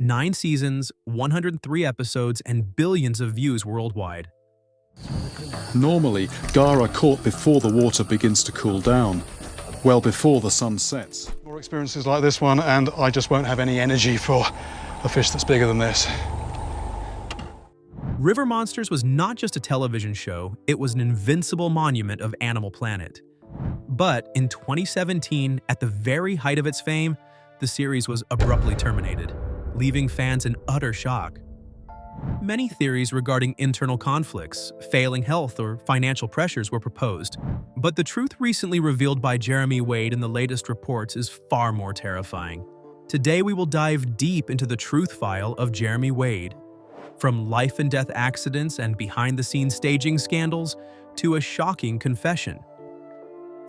9 seasons, 103 episodes, and billions of views worldwide. Normally, gar are caught before the water begins to cool down, well before the sun sets. More experiences like this one, and I just won't have any energy for a fish that's bigger than this. River Monsters was not just a television show, it was an invincible monument of Animal Planet. But in 2017, at the very height of its fame, the series was abruptly terminated, leaving fans in utter shock. Many theories regarding internal conflicts, failing health, or financial pressures were proposed, but the truth recently revealed by Jeremy Wade in the latest reports is far more terrifying. Today we will dive deep into the truth file of Jeremy Wade, from life-and-death accidents and behind-the-scenes staging scandals to a shocking confession.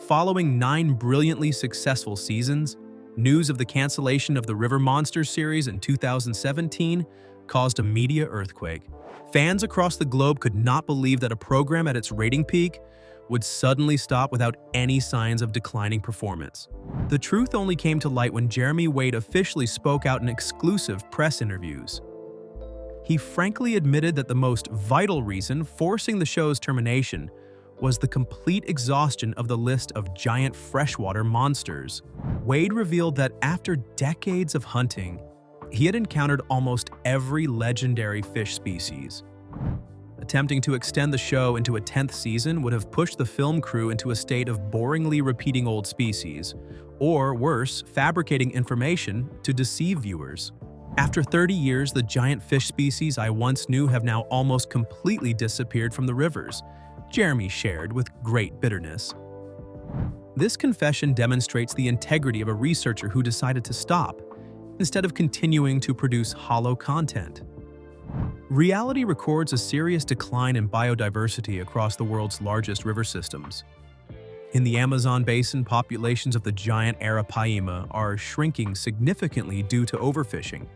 Following 9 brilliantly successful seasons, news of the cancellation of the River Monsters series in 2017 caused a media earthquake. Fans across the globe could not believe that a program at its rating peak would suddenly stop without any signs of declining performance. The truth only came to light when Jeremy Wade officially spoke out in exclusive press interviews. He frankly admitted that the most vital reason forcing the show's termination was the complete exhaustion of the list of giant freshwater monsters. Wade revealed that after decades of hunting, he had encountered almost every legendary fish species. Attempting to extend the show into a 10th season would have pushed the film crew into a state of boringly repeating old species, or worse, fabricating information to deceive viewers. After 30 years, the giant fish species I once knew have now almost completely disappeared from the rivers, Jeremy shared with great bitterness. This confession demonstrates the integrity of a researcher who decided to stop, instead of continuing to produce hollow content. Reality records a serious decline in biodiversity across the world's largest river systems. In the Amazon basin, populations of the giant Arapaima are shrinking significantly due to overfishing.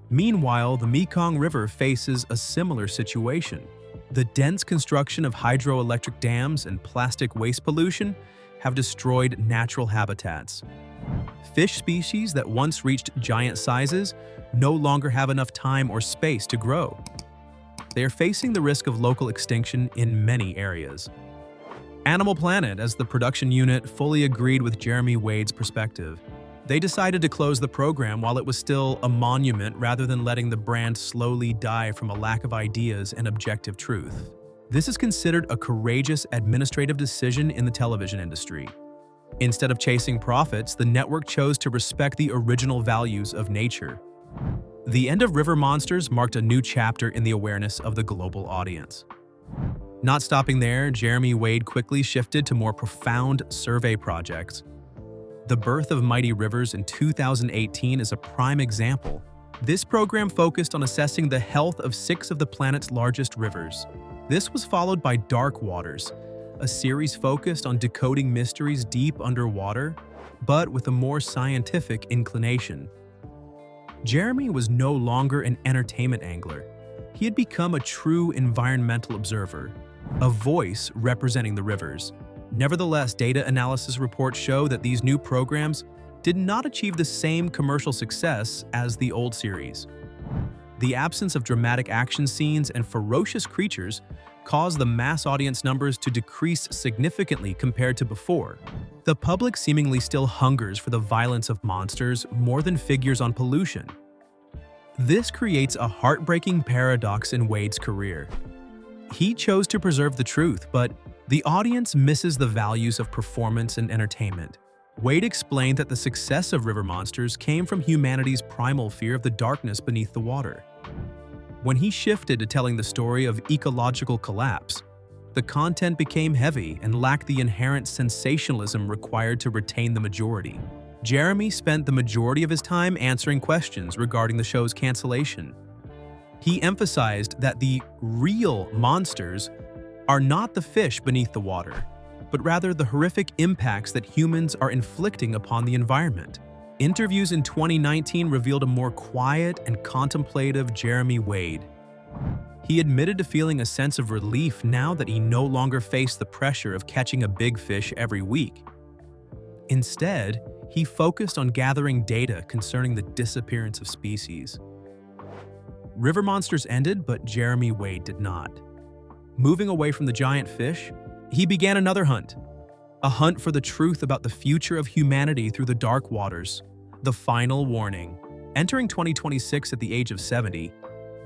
Meanwhile, the Mekong River faces a similar situation. The dense construction of hydroelectric dams and plastic waste pollution have destroyed natural habitats. Fish species that once reached giant sizes no longer have enough time or space to grow. They are facing the risk of local extinction in many areas. Animal Planet, as the production unit, fully agreed with Jeremy Wade's perspective. They decided to close the program while it was still a monument rather than letting the brand slowly die from a lack of ideas and objective truth. This is considered a courageous administrative decision in the television industry. Instead of chasing profits, the network chose to respect the original values of nature. The end of River Monsters marked a new chapter in the awareness of the global audience. Not stopping there, Jeremy Wade quickly shifted to more profound survey projects. The Birth of Mighty Rivers in 2018 is a prime example. This program focused on assessing the health of 6 of the planet's largest rivers. This was followed by Dark Waters, a series focused on decoding mysteries deep underwater, but with a more scientific inclination. Jeremy was no longer an entertainment angler. He had become a true environmental observer, a voice representing the rivers. Nevertheless, data analysis reports show that these new programs did not achieve the same commercial success as the old series. The absence of dramatic action scenes and ferocious creatures caused the mass audience numbers to decrease significantly compared to before. The public seemingly still hungers for the violence of monsters more than figures on pollution. This creates a heartbreaking paradox in Wade's career. He chose to preserve the truth, but the audience misses the values of performance and entertainment. Wade explained that the success of River Monsters came from humanity's primal fear of the darkness beneath the water. When he shifted to telling the story of ecological collapse, the content became heavy and lacked the inherent sensationalism required to retain the majority. Jeremy spent the majority of his time answering questions regarding the show's cancellation. He emphasized that the real monsters are not the fish beneath the water, but rather the horrific impacts that humans are inflicting upon the environment. Interviews in 2019 revealed a more quiet and contemplative Jeremy Wade. He admitted to feeling a sense of relief now that he no longer faced the pressure of catching a big fish every week. Instead, He focused on gathering data concerning the disappearance of species. River monsters ended, but Jeremy Wade did not. Moving away from the giant fish, he began another hunt. A hunt for the truth about the future of humanity through the dark waters. The final warning. Entering 2026 at the age of 70,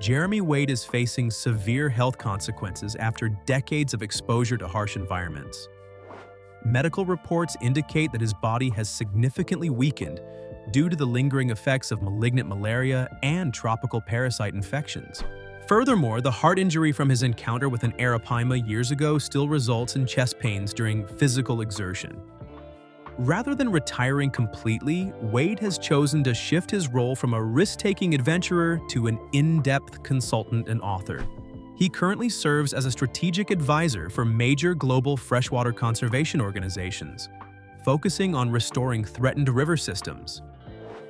Jeremy Wade is facing severe health consequences after decades of exposure to harsh environments. Medical reports indicate that his body has significantly weakened due to the lingering effects of malignant malaria and tropical parasite infections. Furthermore, the heart injury from his encounter with an arapaima years ago still results in chest pains during physical exertion. Rather than retiring completely, Wade has chosen to shift his role from a risk-taking adventurer to an in-depth consultant and author. He currently serves as a strategic advisor for major global freshwater conservation organizations, focusing on restoring threatened river systems.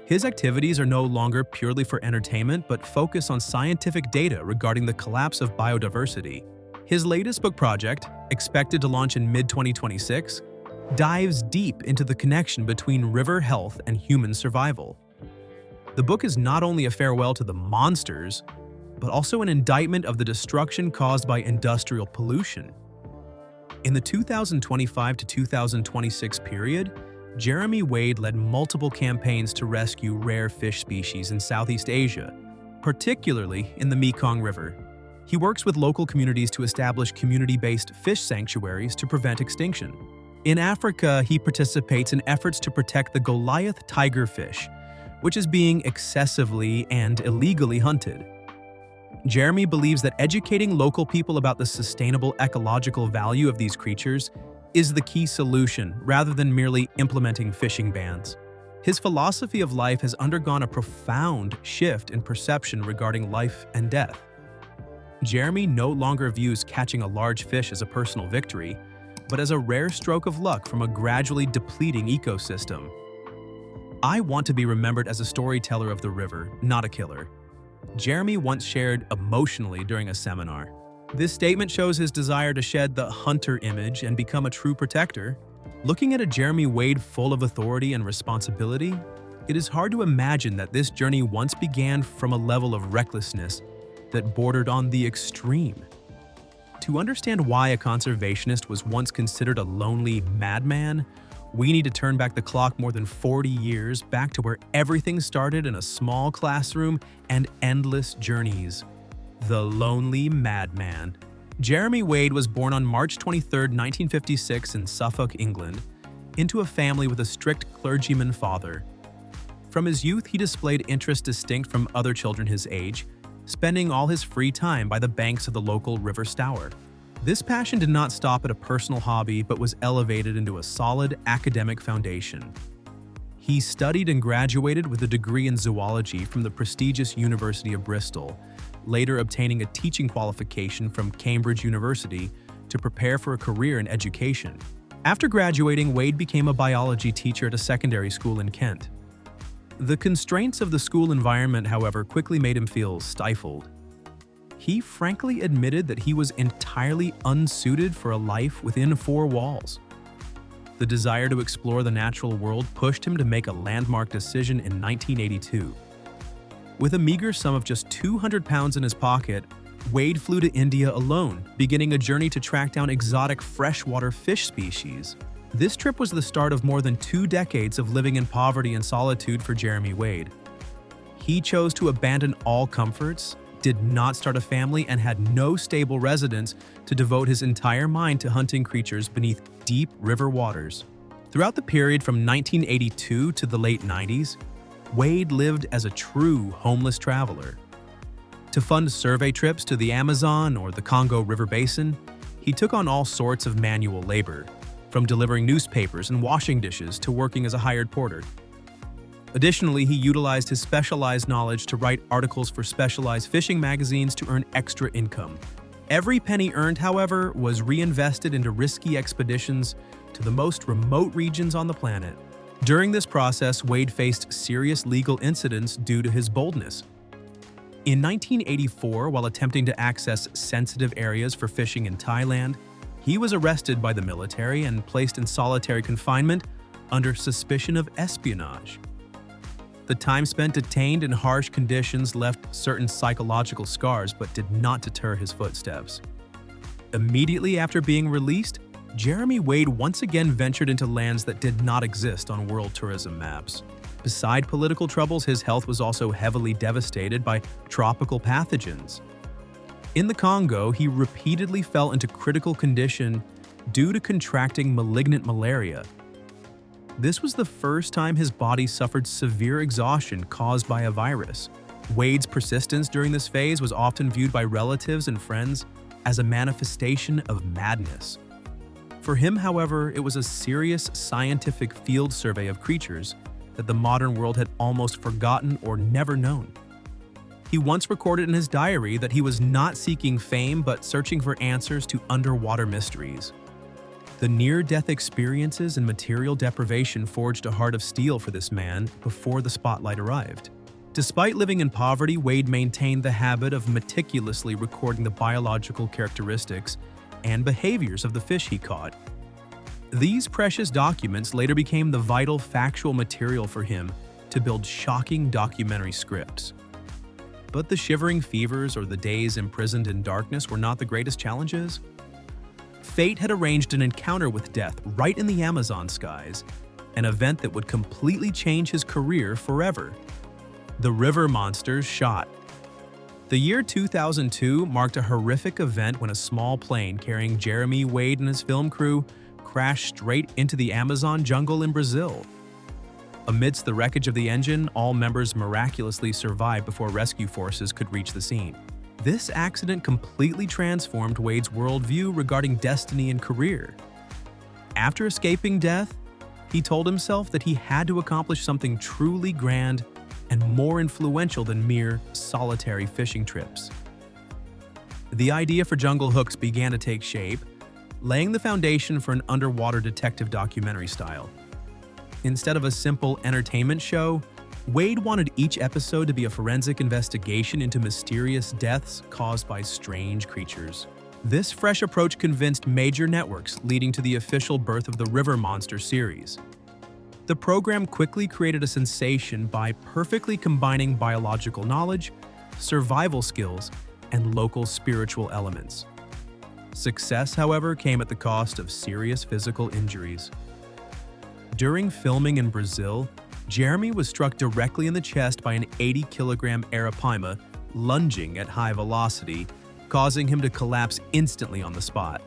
His activities are no longer purely for entertainment, but focus on scientific data regarding the collapse of biodiversity. His latest book project, expected to launch in mid-2026, dives deep into the connection between river health and human survival. The book is not only a farewell to the monsters, but also an indictment of the destruction caused by industrial pollution. In the 2025 to 2026 period, Jeremy Wade led multiple campaigns to rescue rare fish species in Southeast Asia, particularly in the Mekong River. He works with local communities to establish community-based fish sanctuaries to prevent extinction. In Africa, he participates in efforts to protect the Goliath tigerfish, which is being excessively and illegally hunted. Jeremy believes that educating local people about the sustainable ecological value of these creatures is the key solution rather than merely implementing fishing bans. His philosophy of life has undergone a profound shift in perception regarding life and death. Jeremy no longer views catching a large fish as a personal victory, but as a rare stroke of luck from a gradually depleting ecosystem. "I want to be remembered as a storyteller of the river, not a killer," Jeremy once shared emotionally during a seminar. This statement shows his desire to shed the hunter image and become a true protector. Looking at a Jeremy Wade full of authority and responsibility, it is hard to imagine that this journey once began from a level of recklessness that bordered on the extreme. To understand why a conservationist was once considered a lonely madman, we need to turn back the clock more than 40 years back to where everything started in a small classroom and endless journeys. The Lonely Madman. Jeremy Wade was born on March 23, 1956 in Suffolk, England, into a family with a strict clergyman father. From his youth, he displayed interest distinct from other children his age, spending all his free time by the banks of the local River Stour. This passion did not stop at a personal hobby, but was elevated into a solid academic foundation. He studied and graduated with a degree in zoology from the prestigious University of Bristol, later obtaining a teaching qualification from Cambridge University to prepare for a career in education. After graduating, Wade became a biology teacher at a secondary school in Kent. The constraints of the school environment, however, quickly made him feel stifled. He frankly admitted that he was entirely unsuited for a life within four walls. The desire to explore the natural world pushed him to make a landmark decision in 1982. With a meager sum of just 200 pounds in his pocket, Wade flew to India alone, beginning a journey to track down exotic freshwater fish species. This trip was the start of more than 2 decades of living in poverty and solitude for Jeremy Wade. He chose to abandon all comforts, did not start a family, and had no stable residence to devote his entire mind to hunting creatures beneath deep river waters. Throughout the period from 1982 to the late 90s, Wade lived as a true homeless traveler. To fund survey trips to the Amazon or the Congo River Basin, he took on all sorts of manual labor, from delivering newspapers and washing dishes to working as a hired porter. Additionally, he utilized his specialized knowledge to write articles for specialized fishing magazines to earn extra income. Every penny earned, however, was reinvested into risky expeditions to the most remote regions on the planet. During this process, Wade faced serious legal incidents due to his boldness. In 1984, while attempting to access sensitive areas for fishing in Thailand, he was arrested by the military and placed in solitary confinement under suspicion of espionage. The time spent detained in harsh conditions left certain psychological scars but did not deter his footsteps. Immediately after being released, Jeremy Wade once again ventured into lands that did not exist on world tourism maps. Beside political troubles, his health was also heavily devastated by tropical pathogens. In the Congo, he repeatedly fell into critical condition due to contracting malignant malaria. This was the first time his body suffered severe exhaustion caused by a virus. Wade's persistence during this phase was often viewed by relatives and friends as a manifestation of madness. For him, however, it was a serious scientific field survey of creatures that the modern world had almost forgotten or never known. He once recorded in his diary that he was not seeking fame but searching for answers to underwater mysteries. The near-death experiences and material deprivation forged a heart of steel for this man before the spotlight arrived. Despite living in poverty, Wade maintained the habit of meticulously recording the biological characteristics and behaviors of the fish he caught. These precious documents later became the vital factual material for him to build shocking documentary scripts. But the shivering fevers or the days imprisoned in darkness were not the greatest challenges. Fate had arranged an encounter with death right in the Amazon skies, an event that would completely change his career forever. The river monsters shot. The year 2002 marked a horrific event when a small plane carrying Jeremy Wade and his film crew crashed straight into the Amazon jungle in Brazil. Amidst the wreckage of the engine, all members miraculously survived before rescue forces could reach the scene. This accident completely transformed Wade's worldview regarding destiny and career. After escaping death, he told himself that he had to accomplish something truly grand and more influential than mere solitary fishing trips. The idea for Jungle Hooks began to take shape, laying the foundation for an underwater detective documentary style. Instead of a simple entertainment show, Wade wanted each episode to be a forensic investigation into mysterious deaths caused by strange creatures. This fresh approach convinced major networks, leading to the official birth of the River Monster series. The program quickly created a sensation by perfectly combining biological knowledge, survival skills, and local spiritual elements. Success, however, came at the cost of serious physical injuries. During filming in Brazil, Jeremy was struck directly in the chest by an 80-kilogram arapaima lunging at high velocity, causing him to collapse instantly on the spot.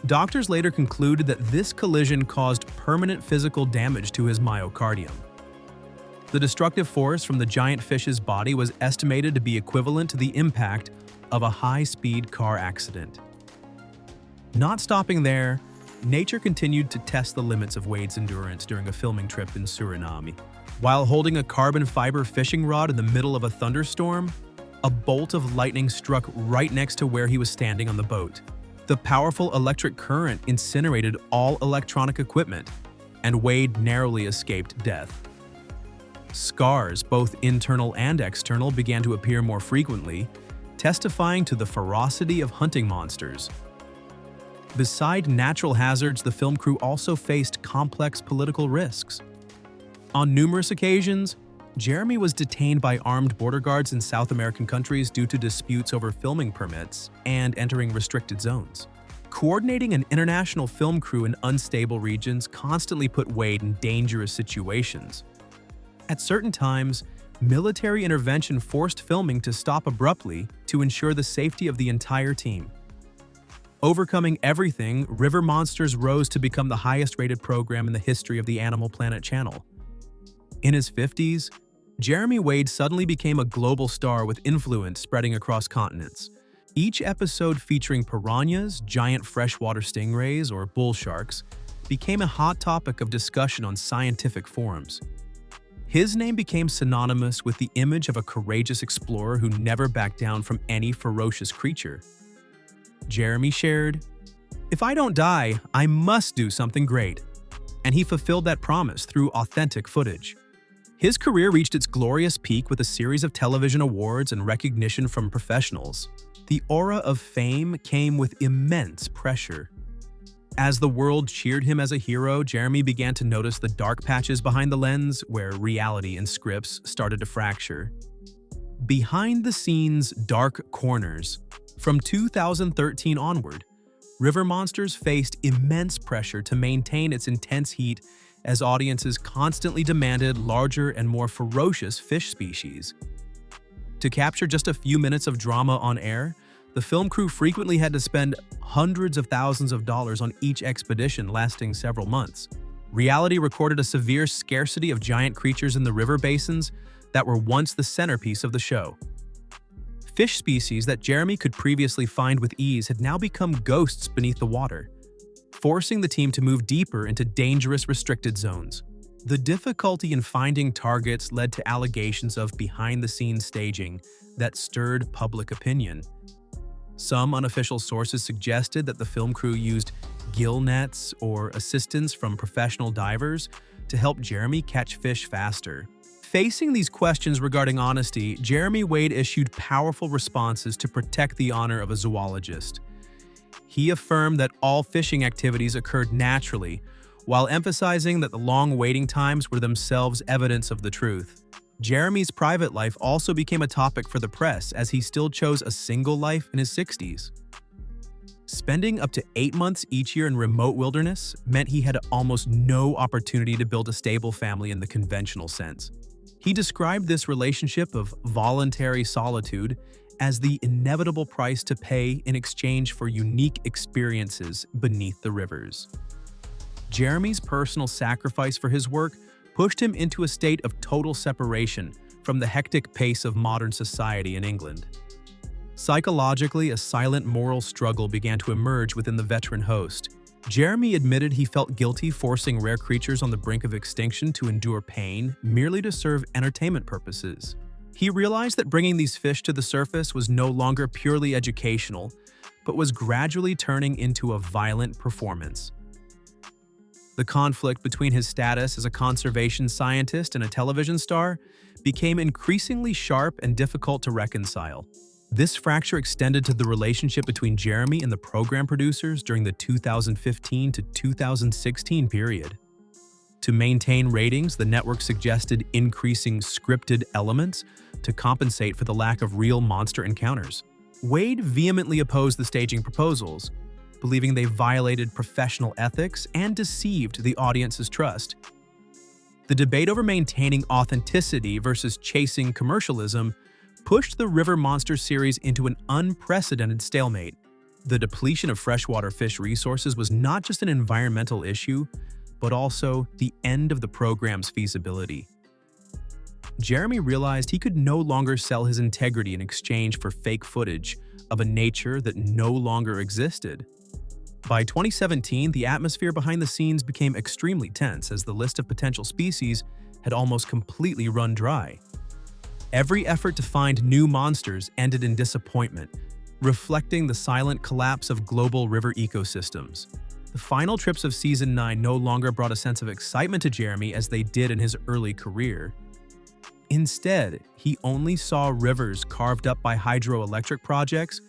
Doctors later concluded that this collision caused permanent physical damage to his myocardium. The destructive force from the giant fish's body was estimated to be equivalent to the impact of a high-speed car accident. Not stopping there, nature continued to test the limits of Wade's endurance during a filming trip in Suriname. While holding a carbon fiber fishing rod in the middle of a thunderstorm, a bolt of lightning struck right next to where he was standing on the boat. The powerful electric current incinerated all electronic equipment, and Wade narrowly escaped death. Scars, both internal and external, began to appear more frequently, testifying to the ferocity of hunting monsters. Beside natural hazards, the film crew also faced complex political risks. On numerous occasions, Jeremy was detained by armed border guards in South American countries due to disputes over filming permits and entering restricted zones. Coordinating an international film crew in unstable regions constantly put Wade in dangerous situations. At certain times, military intervention forced filming to stop abruptly to ensure the safety of the entire team. Overcoming everything, River Monsters rose to become the highest-rated program in the history of the Animal Planet channel. In his 50s, Jeremy Wade suddenly became a global star with influence spreading across continents. Each episode featuring piranhas, giant freshwater stingrays, or bull sharks became a hot topic of discussion on scientific forums. His name became synonymous with the image of a courageous explorer who never backed down from any ferocious creature. Jeremy shared, "If I don't die, I must do something great." And he fulfilled that promise through authentic footage. His career reached its glorious peak with a series of television awards and recognition from professionals. The aura of fame came with immense pressure. As the world cheered him as a hero, Jeremy began to notice the dark patches behind the lens where reality and scripts started to fracture. Behind the scenes dark corners. From 2013 onward, River Monsters faced immense pressure to maintain its intense heat as audiences constantly demanded larger and more ferocious fish species. To capture just a few minutes of drama on air, the film crew frequently had to spend hundreds of thousands of dollars on each expedition lasting several months. Reality recorded a severe scarcity of giant creatures in the river basins that were once the centerpiece of the show. Fish species that Jeremy could previously find with ease had now become ghosts beneath the water, forcing the team to move deeper into dangerous restricted zones. The difficulty in finding targets led to allegations of behind-the-scenes staging that stirred public opinion. Some unofficial sources suggested that the film crew used gill nets or assistance from professional divers to help Jeremy catch fish faster. Facing these questions regarding honesty, Jeremy Wade issued powerful responses to protect the honor of a zoologist. He affirmed that all fishing activities occurred naturally, while emphasizing that the long waiting times were themselves evidence of the truth. Jeremy's private life also became a topic for the press as he still chose a single life in his 60s. Spending up to 8 months each year in remote wilderness meant he had almost no opportunity to build a stable family in the conventional sense. He described this relationship of voluntary solitude as the inevitable price to pay in exchange for unique experiences beneath the rivers. Jeremy's personal sacrifice for his work pushed him into a state of total separation from the hectic pace of modern society in England. Psychologically, a silent moral struggle began to emerge within the veteran host. Jeremy admitted he felt guilty forcing rare creatures on the brink of extinction to endure pain merely to serve entertainment purposes. He realized that bringing these fish to the surface was no longer purely educational, but was gradually turning into a violent performance. The conflict between his status as a conservation scientist and a television star became increasingly sharp and difficult to reconcile. This fracture extended to the relationship between Jeremy and the program producers during the 2015 to 2016 period. To maintain ratings, the network suggested increasing scripted elements to compensate for the lack of real monster encounters. Wade vehemently opposed the staging proposals, believing they violated professional ethics and deceived the audience's trust. The debate over maintaining authenticity versus chasing commercialism pushed the River Monsters series into an unprecedented stalemate. The depletion of freshwater fish resources was not just an environmental issue, but also the end of the program's feasibility. Jeremy realized he could no longer sell his integrity in exchange for fake footage of a nature that no longer existed. By 2017, the atmosphere behind the scenes became extremely tense as the list of potential species had almost completely run dry. Every effort to find new monsters ended in disappointment, reflecting the silent collapse of global river ecosystems. The final trips of Season 9 no longer brought a sense of excitement to Jeremy as they did in his early career. Instead, he only saw rivers carved up by hydroelectric projects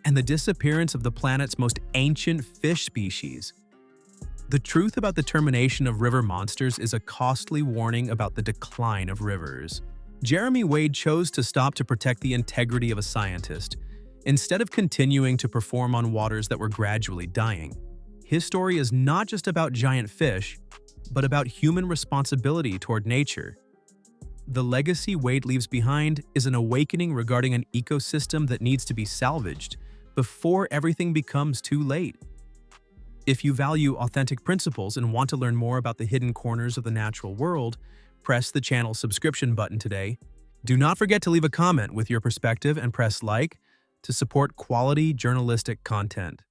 and the disappearance of the planet's most ancient fish species. The truth about the termination of River Monsters is a costly warning about the decline of rivers. Jeremy Wade chose to stop to protect the integrity of a scientist, instead of continuing to perform on waters that were gradually dying. His story is not just about giant fish, but about human responsibility toward nature. The legacy Wade leaves behind is an awakening regarding an ecosystem that needs to be salvaged before everything becomes too late. If you value authentic principles and want to learn more about the hidden corners of the natural world, press the channel subscription button today. Do not forget to leave a comment with your perspective and press like to support quality journalistic content.